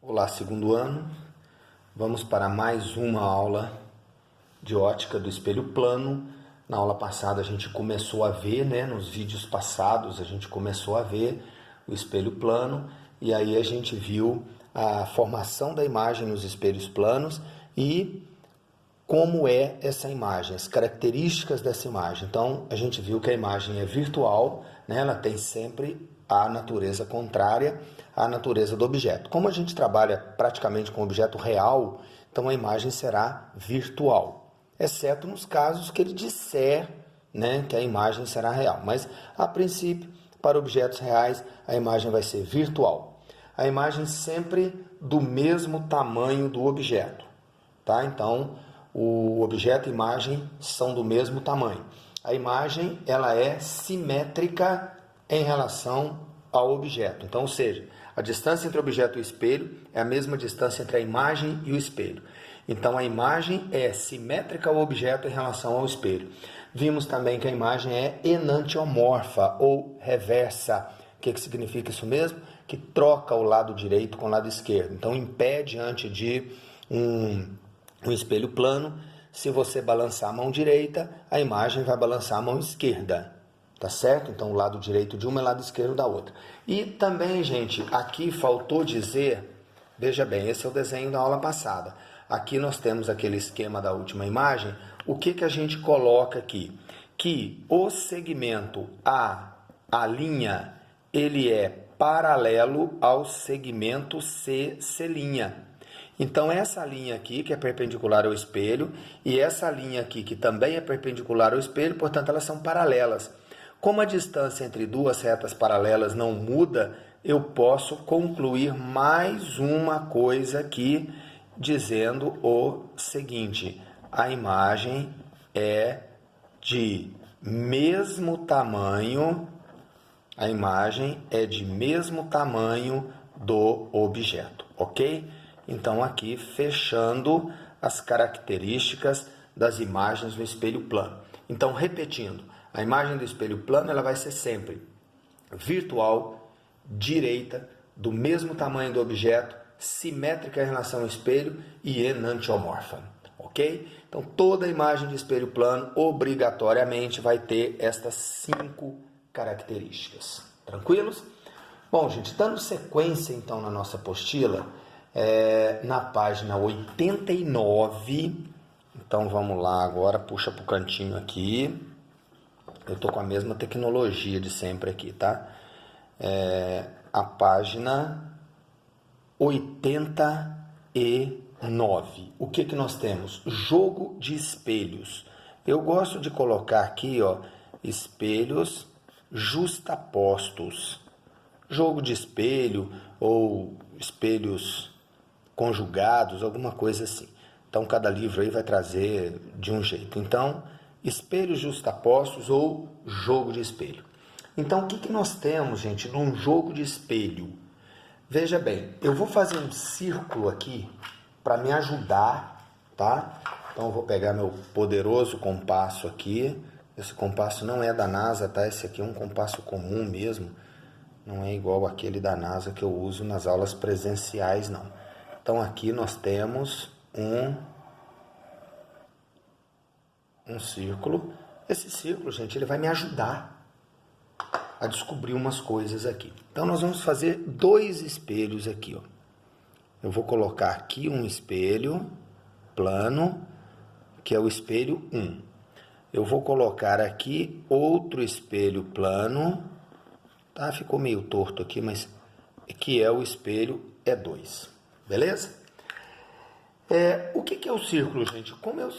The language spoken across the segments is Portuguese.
Olá, segundo ano. Vamos para mais uma aula de ótica do espelho plano. Na aula passada a gente começou a ver, nos vídeos passados a gente começou a ver o espelho plano e aí a gente viu a formação da imagem nos espelhos planos e como é essa imagem, as características dessa imagem. Então, a gente viu que a imagem é virtual, ela tem sempre a natureza contrária à natureza do objeto. Como a gente trabalha praticamente com objeto real, então a imagem será virtual, exceto nos casos que ele disser que a imagem será real. Mas, a princípio, para objetos reais, a imagem vai ser virtual. A imagem sempre do mesmo tamanho do objeto, tá? Então, o objeto e a imagem são do mesmo tamanho. A imagem ela é simétrica em relação ao objeto. Então, ou seja, a distância entre o objeto e o espelho é a mesma distância entre a imagem e o espelho. Então, a imagem é simétrica ao objeto em relação ao espelho. Vimos também que a imagem é enantiomorfa ou reversa. O que significa isso mesmo? Que troca o lado direito com o lado esquerdo. Então, em pé diante de um espelho plano, se você balançar a mão direita, a imagem vai balançar a mão esquerda, tá certo? Então, o lado direito de uma é o lado esquerdo da outra. E também, gente, aqui faltou dizer, veja bem, esse é o desenho da aula passada. Aqui nós temos aquele esquema da última imagem. O que a gente coloca aqui? Que o segmento a linha, ele é paralelo ao segmento C'. Então, essa linha aqui, que é perpendicular ao espelho, e essa linha aqui, que também é perpendicular ao espelho, portanto, elas são paralelas. Como a distância entre duas retas paralelas não muda, eu posso concluir mais uma coisa aqui, dizendo o seguinte: a imagem é de mesmo tamanho, do objeto, ok? Então, aqui, fechando as características das imagens do espelho plano. Então, repetindo, a imagem do espelho plano ela vai ser sempre virtual, direita, do mesmo tamanho do objeto, simétrica em relação ao espelho e enantiomorfa, ok? Então, toda imagem de espelho plano, obrigatoriamente, vai ter estas 5 características. Tranquilos? Bom, gente, dando sequência, então, na nossa apostila, na página 89, então vamos lá agora, puxa para o cantinho aqui, eu estou com a mesma tecnologia de sempre aqui, tá? A página 89, o que nós temos? Jogo de espelhos. Eu gosto de colocar aqui, espelhos justapostos. Jogo de espelho ou espelhos conjugados, alguma coisa assim. Então, cada livro aí vai trazer de um jeito. Então, espelhos justapostos ou jogo de espelho. Então, o que nós temos, gente, num jogo de espelho? Veja bem, eu vou fazer um círculo aqui para me ajudar, tá? Então, eu vou pegar meu poderoso compasso aqui. Esse compasso não é da NASA, tá? Esse aqui é um compasso comum mesmo. Não é igual aquele da NASA que eu uso nas aulas presenciais, não. Então, aqui nós temos um círculo. Esse círculo, gente, ele vai me ajudar a descobrir umas coisas aqui. Então, nós vamos fazer 2 espelhos aqui, ó. Eu vou colocar aqui um espelho plano, que é o espelho 1. Eu vou colocar aqui outro espelho plano, tá? Ficou meio torto aqui, mas que é o espelho E2. Beleza? O que é o círculo, gente? Como eu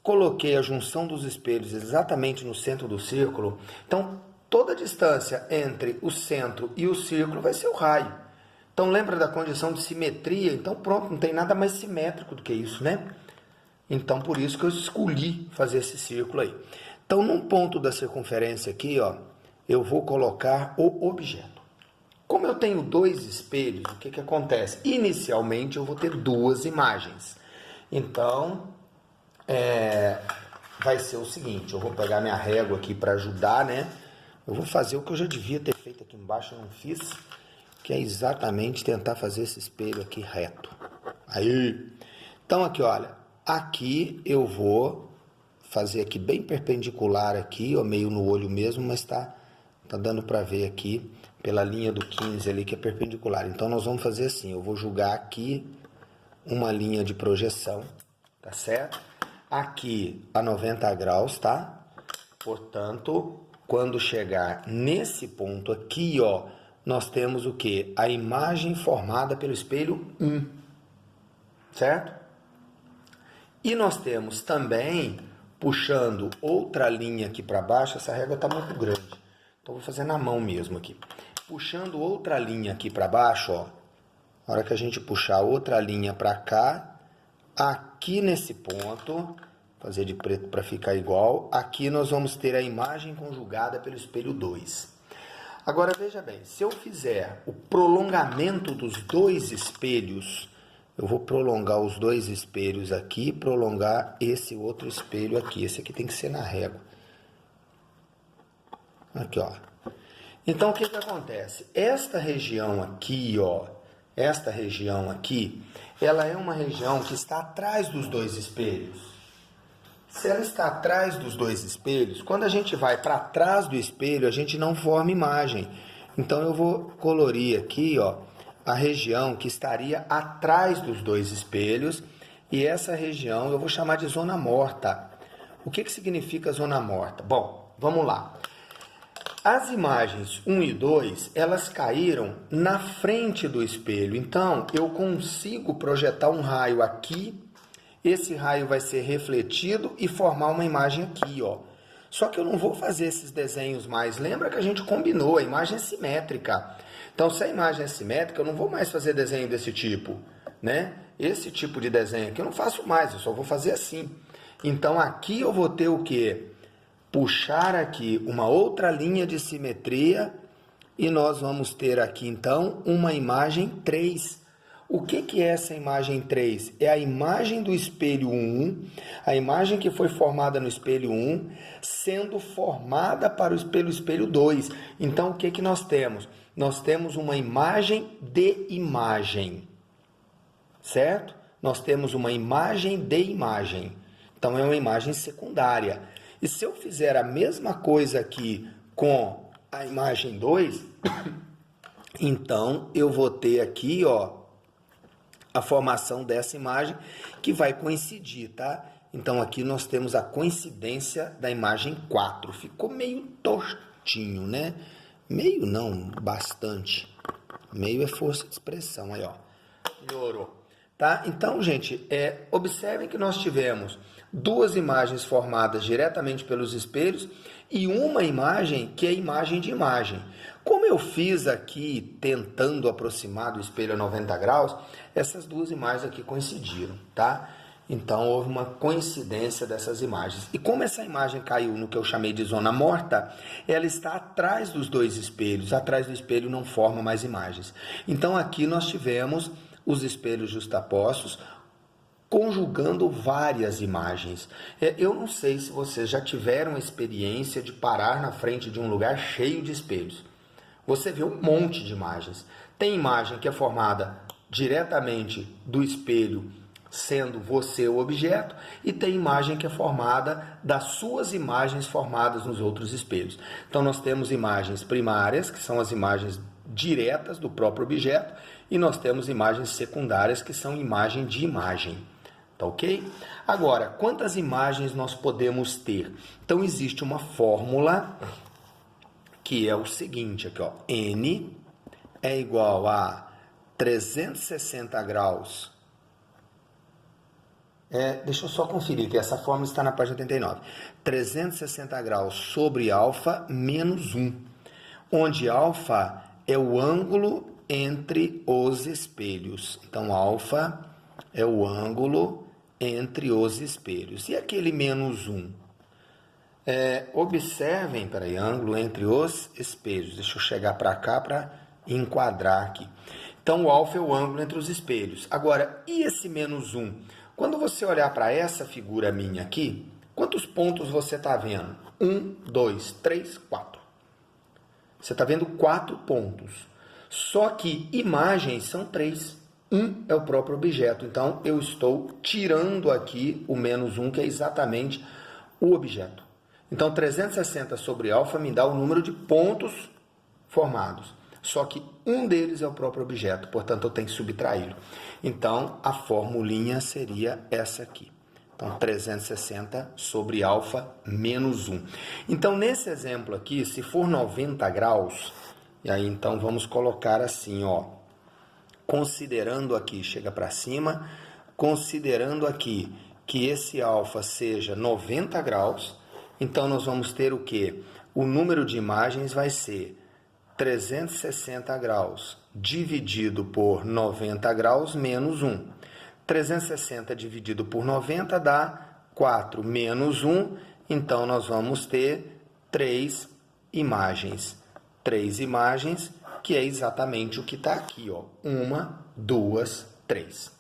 coloquei a junção dos espelhos exatamente no centro do círculo, então toda a distância entre o centro e o círculo vai ser o raio. Então lembra da condição de simetria? Então pronto, não tem nada mais simétrico do que isso, né? Então por isso que eu escolhi fazer esse círculo aí. Então num ponto da circunferência aqui, eu vou colocar o objeto. Como eu tenho 2 espelhos, o que acontece? Inicialmente eu vou ter 2 imagens. Então, vai ser o seguinte, eu vou pegar minha régua aqui para ajudar, Eu vou fazer o que eu já devia ter feito aqui embaixo, eu não fiz. que é exatamente tentar fazer esse espelho aqui reto. Aí, então aqui, olha, aqui eu vou fazer aqui bem perpendicular aqui, ó, meio no olho mesmo, mas tá dando para ver aqui pela linha do 15 ali que é perpendicular. Então nós vamos fazer assim, eu vou jogar aqui uma linha de projeção, tá certo? Aqui a 90 graus, tá? Portanto, quando chegar nesse ponto aqui, ó, nós temos o que? A imagem formada pelo espelho 1, certo? E nós temos também, puxando outra linha aqui para baixo, essa régua está muito grande, então vou fazer na mão mesmo aqui. Puxando outra linha aqui para baixo, ó, na hora que a gente puxar outra linha para cá, aqui nesse ponto, fazer de preto para ficar igual, aqui nós vamos ter a imagem conjugada pelo espelho 2. Agora veja bem, se eu fizer o prolongamento dos dois espelhos, eu vou prolongar os dois espelhos aqui, prolongar esse outro espelho aqui. Esse aqui tem que ser na régua. Aqui, ó. Então, o que acontece? Esta região aqui, ó, esta região aqui, ela é uma região que está atrás dos dois espelhos. Se ela está atrás dos dois espelhos, quando a gente vai para trás do espelho, a gente não forma imagem. Então, eu vou colorir aqui, ó, a região que estaria atrás dos dois espelhos, e essa região eu vou chamar de zona morta. O que significa zona morta? Bom, vamos lá. As imagens 1 e 2, elas caíram na frente do espelho, então eu consigo projetar um raio aqui, esse raio vai ser refletido e formar uma imagem aqui, ó. Só que eu não vou fazer esses desenhos mais. Lembra que a gente combinou, a imagem é simétrica. Então, se a imagem é simétrica, eu não vou mais fazer desenho desse tipo, né? Esse tipo de desenho aqui eu não faço mais, eu só vou fazer assim. Então, aqui eu vou ter o quê? Puxar aqui uma outra linha de simetria e nós vamos ter aqui, então, uma imagem 3. O que é essa imagem 3? É a imagem do espelho 1, a imagem que foi formada no espelho 1, sendo formada para o espelho 2. Então, o que nós temos? Nós temos uma imagem de imagem, certo? Nós temos uma imagem de imagem. Então, é uma imagem secundária. E se eu fizer a mesma coisa aqui com a imagem 2, então eu vou ter aqui, ó, a formação dessa imagem que vai coincidir, tá? Então aqui nós temos a coincidência da imagem 4. Ficou meio tortinho, né? Meio não, bastante. Meio é força de expressão, aí ó. Melhorou. Tá? Então, gente, observem que nós tivemos duas imagens formadas diretamente pelos espelhos e uma imagem que é imagem de imagem. Como eu fiz aqui tentando aproximar do espelho a 90 graus, essas duas imagens aqui coincidiram, tá? Então houve uma coincidência dessas imagens. E como essa imagem caiu no que eu chamei de zona morta, ela está atrás dos dois espelhos. Atrás do espelho não forma mais imagens. Então aqui nós tivemos os espelhos justapostos conjugando várias imagens. Eu não sei se vocês já tiveram a experiência de parar na frente de um lugar cheio de espelhos. Você vê um monte de imagens. Tem imagem que é formada diretamente do espelho, sendo você o objeto, e tem imagem que é formada das suas imagens formadas nos outros espelhos. Então nós temos imagens primárias, que são as imagens diretas do próprio objeto, e nós temos imagens secundárias, que são imagem de imagem. Tá ok? Agora, quantas imagens nós podemos ter? Então existe uma fórmula que é o seguinte, aqui, ó, N é igual a 360 graus. Deixa eu só conferir que essa fórmula está na página 89. 360 graus sobre alfa menos 1, onde alfa é o ângulo entre os espelhos. Então, alfa é o ângulo entre os espelhos. E aquele menos 1? Observem, peraí, ângulo entre os espelhos. Deixa eu chegar para cá para enquadrar aqui. Então, o alfa é o ângulo entre os espelhos. Agora, e esse menos 1? Quando você olhar para essa figura minha aqui, quantos pontos você está vendo? 1, 2, 3, 4. Você está vendo 4 pontos. Só que imagens são 3. 1 é o próprio objeto. Então, eu estou tirando aqui o menos 1, que é exatamente o objeto. Então, 360 sobre alfa me dá o número de pontos formados. Só que um deles é o próprio objeto, portanto, eu tenho que subtraí-lo. Então, a formulinha seria essa aqui. Então, 360 sobre alfa menos 1. Então, nesse exemplo aqui, se for 90 graus, e aí então vamos colocar assim, ó, considerando aqui, chega para cima, considerando aqui que esse alfa seja 90 graus, então nós vamos ter o quê? O número de imagens vai ser 360 graus dividido por 90 graus menos 1. 360 dividido por 90 dá 4 menos 1, então nós vamos ter 3 imagens. 3 imagens, que é exatamente o que está aqui, ó. 1, 2, 3.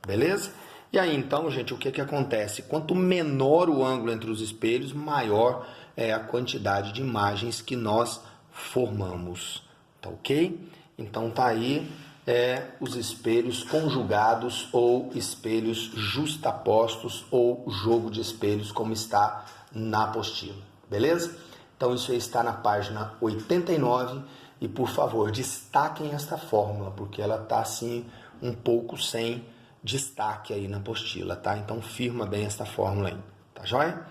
Beleza? E aí, então, gente, o que acontece? Quanto menor o ângulo entre os espelhos, maior é a quantidade de imagens que nós formamos. Tá ok? Então, tá aí os espelhos conjugados ou espelhos justapostos ou jogo de espelhos, como está na apostila. Beleza? Então, isso aí está na página 89 e, por favor, destaquem esta fórmula, porque ela está, assim, um pouco sem destaque aí na apostila, tá? Então, firma bem esta fórmula aí, tá joia?